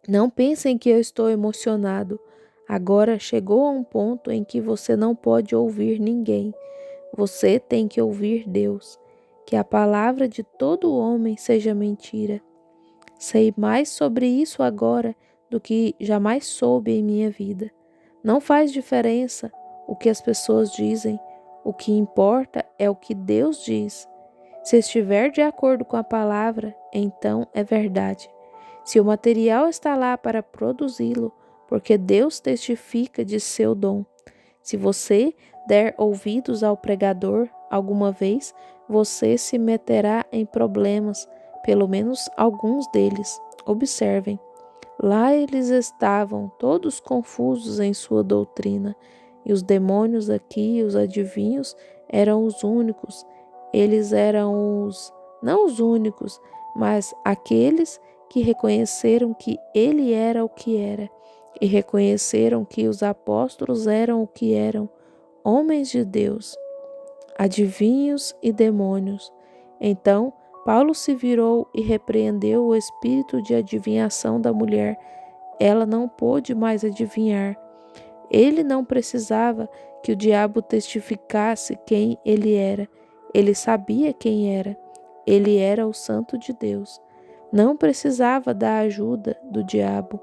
Não pensem que eu estou emocionado. Agora chegou a um ponto em que você não pode ouvir ninguém. Você tem que ouvir Deus. Que a palavra de todo homem seja mentira. Sei mais sobre isso agora do que jamais soube em minha vida. Não faz diferença o que as pessoas dizem. O que importa é o que Deus diz. Se estiver de acordo com a palavra, então é verdade. Se o material está lá para produzi-lo, porque Deus testifica de seu dom. Se você der ouvidos ao pregador alguma vez, você se meterá em problemas, pelo menos alguns deles. Observem, lá eles estavam todos confusos em sua doutrina, e os demônios aqui, os adivinhos, eram os únicos. Eles eram não os únicos, mas aqueles que reconheceram que ele era o que era e reconheceram que os apóstolos eram o que eram, homens de Deus, adivinhos e demônios. Então, Paulo se virou e repreendeu o espírito de adivinhação da mulher. Ela não pôde mais adivinhar. Ele não precisava que o diabo testificasse quem ele era. Ele sabia quem era. Ele era o Santo de Deus. Não precisava da ajuda do diabo.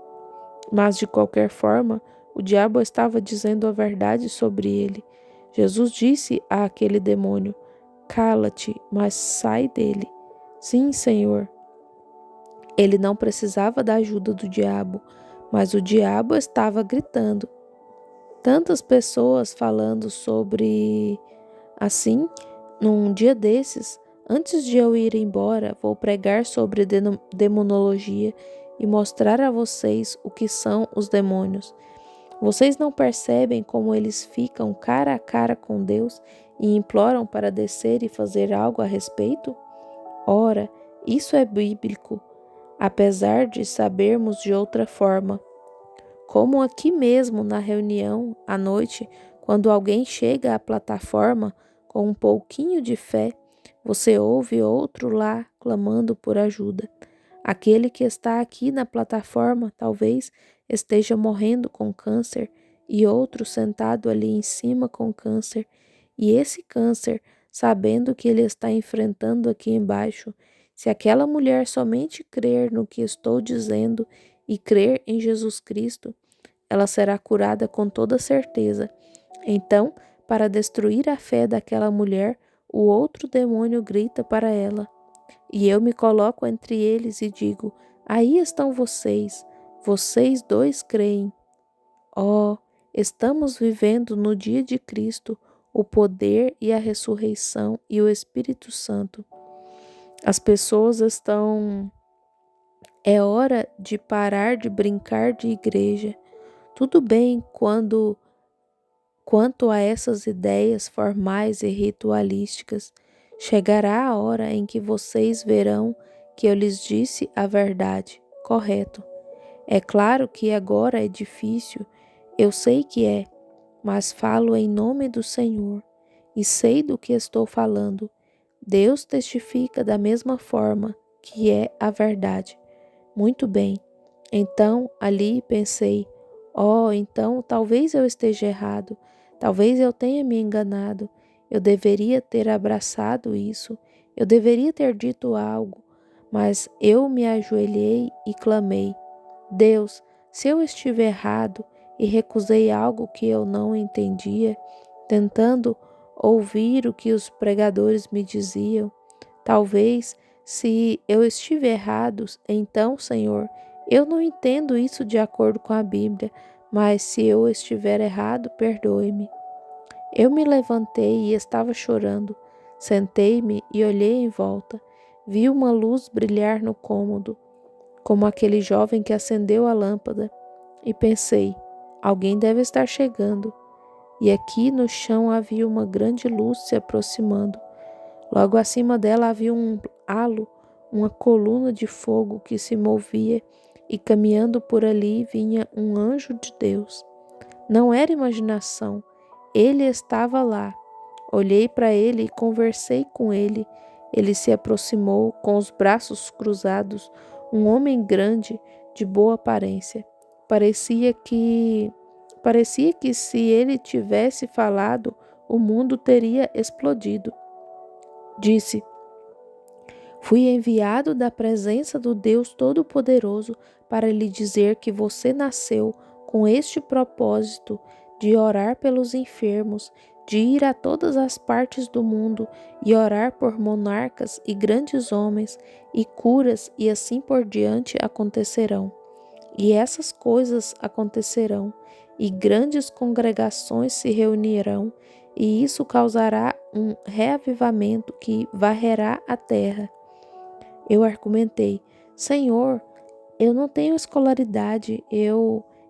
Mas, de qualquer forma, o diabo estava dizendo a verdade sobre ele. Jesus disse àquele demônio: Cala-te, mas sai dele. Sim, Senhor. Ele não precisava da ajuda do diabo, mas o diabo estava gritando. Tantas pessoas falando sobre assim, num dia desses, antes de eu ir embora, vou pregar sobre demonologia e mostrar a vocês o que são os demônios. Vocês não percebem como eles ficam cara a cara com Deus e imploram para descer e fazer algo a respeito? Ora, isso é bíblico, apesar de sabermos de outra forma. Como aqui mesmo na reunião, à noite, quando alguém chega à plataforma com um pouquinho de fé, você ouve outro lá clamando por ajuda. Aquele que está aqui na plataforma talvez esteja morrendo com câncer e outro sentado ali em cima com câncer. E esse câncer, sabendo que ele está enfrentando aqui embaixo, se aquela mulher somente crer no que estou dizendo e crer em Jesus Cristo, ela será curada com toda certeza. Então, para destruir a fé daquela mulher, o outro demônio grita para ela. E eu me coloco entre eles e digo: aí estão vocês, vocês dois creem. Oh, estamos vivendo no dia de Cristo o poder e a ressurreição e o Espírito Santo. As pessoas estão. É hora de parar de brincar de igreja. Tudo bem quanto a essas ideias formais e ritualísticas, chegará a hora em que vocês verão que eu lhes disse a verdade, correto. É claro que agora é difícil, eu sei que é, mas falo em nome do Senhor e sei do que estou falando. Deus testifica da mesma forma que é a verdade. Muito bem. Então, ali pensei, oh, então talvez eu esteja errado, talvez eu tenha me enganado, eu deveria ter abraçado isso, eu deveria ter dito algo, mas eu me ajoelhei e clamei, Deus, se eu estive errado e recusei algo que eu não entendia, tentando ouvir o que os pregadores me diziam, talvez se eu estive errado, então, Senhor, eu não entendo isso de acordo com a Bíblia, mas se eu estiver errado, perdoe-me. Eu me levantei e estava chorando. Sentei-me e olhei em volta. Vi uma luz brilhar no cômodo, como aquele jovem que acendeu a lâmpada, e pensei: alguém deve estar chegando. E aqui no chão havia uma grande luz se aproximando. Logo acima dela havia um halo, uma coluna de fogo que se movia, e caminhando por ali vinha um anjo de Deus. Não era imaginação, ele estava lá. Olhei para ele e conversei com ele. Ele se aproximou com os braços cruzados, um homem grande, de boa aparência. Parecia que parecia que se ele tivesse falado, o mundo teria explodido. Disse: Fui enviado da presença do Deus Todo-Poderoso para lhe dizer que você nasceu com este propósito de orar pelos enfermos, de ir a todas as partes do mundo e orar por monarcas e grandes homens, e curas e assim por diante acontecerão. E essas coisas acontecerão, e grandes congregações se reunirão, e isso causará um reavivamento que varrerá a terra. Eu argumentei: Senhor, eu não tenho escolaridade,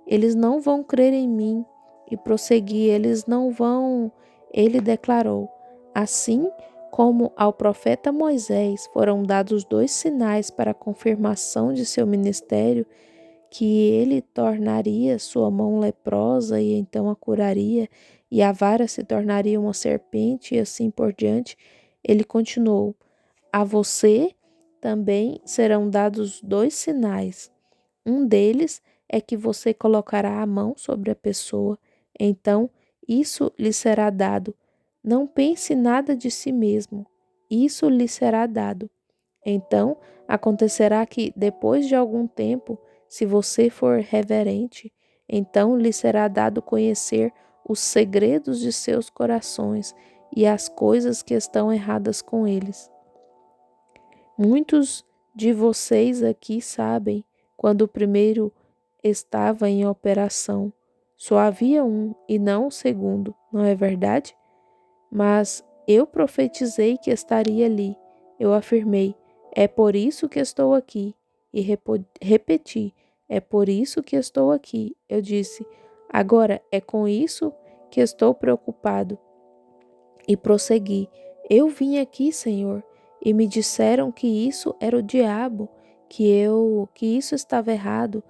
eles não vão crer em mim. E prossegui: eles não vão. Ele declarou: assim como ao profeta Moisés foram dados 2 sinais para a confirmação de seu ministério, que ele tornaria sua mão leprosa e então a curaria, e a vara se tornaria uma serpente e assim por diante, ele continuou: a você também serão dados 2 sinais. Um deles é que você colocará a mão sobre a pessoa, então isso lhe será dado. Não pense nada de si mesmo, isso lhe será dado. Então acontecerá que, depois de algum tempo, se você for reverente, então lhe será dado conhecer os segredos de seus corações e as coisas que estão erradas com eles. Muitos de vocês aqui sabem, quando o primeiro estava em operação, só havia um e não o segundo, não é verdade? Mas eu profetizei que estaria ali. Eu afirmei: é por isso que estou aqui. E repeti: é por isso que estou aqui. Eu disse: agora é com isso que estou preocupado. E prossegui: eu vim aqui, Senhor, e me disseram que isso era o diabo, que isso estava errado,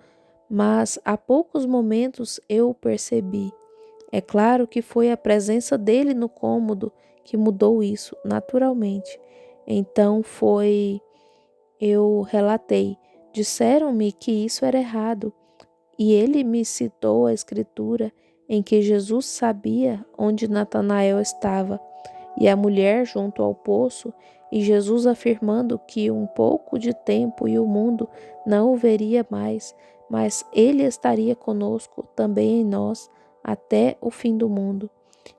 mas há poucos momentos eu o percebi. É claro que foi a presença dele no cômodo que mudou isso, naturalmente. Então eu relatei: disseram-me que isso era errado, e ele me citou a escritura em que Jesus sabia onde Natanael estava, e a mulher junto ao poço, e Jesus afirmando que um pouco de tempo e o mundo não o veria mais, mas ele estaria conosco também em nós até o fim do mundo,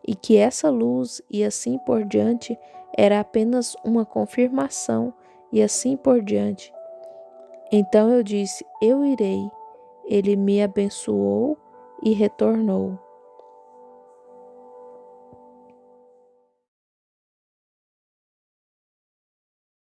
e que essa luz e assim por diante era apenas uma confirmação e assim por diante. Então eu disse: eu irei. Ele me abençoou e retornou.